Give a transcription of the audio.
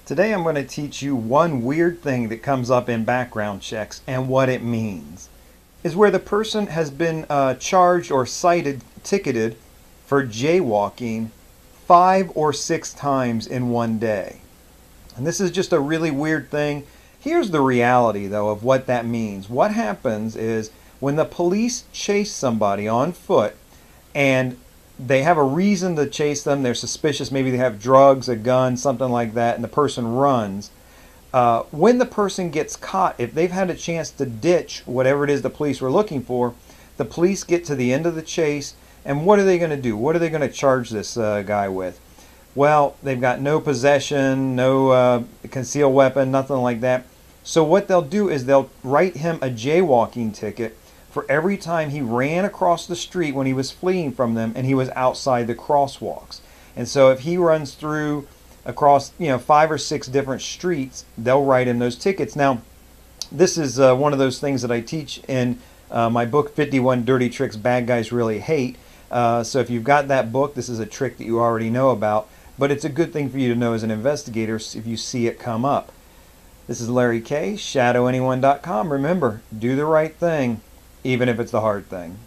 Today I'm going to teach you one weird thing that comes up in background checks and what it means. Is where the person has been charged or cited, ticketed for jaywalking 5 or 6 times in one day. And this is just a really weird thing. Here's the reality though of what that means. What happens is when the police chase somebody on foot and they have a reason to chase them, they're suspicious, maybe they have drugs, a gun, something like that, and the person runs. When the person gets caught, if they've had a chance to ditch whatever it is the police were looking for, the police get to the end of the chase, and what are they going to do? What are they going to charge this guy with? Well, they've got no possession, no concealed weapon, nothing like that. So what they'll do is they'll write him a jaywalking ticket for every time he ran across the street when he was fleeing from them and he was outside the crosswalks. And so if he runs through across 5 or 6 different streets, they'll write him those tickets. Now, this is one of those things that I teach in my book, 51 Dirty Tricks Bad Guys Really Hate. So if you've got that book, this is a trick that you already know about, but it's a good thing for you to know as an investigator if you see it come up. This is Larry K, ShadowAnyone.com. Remember, do the right thing, even if it's the hard thing.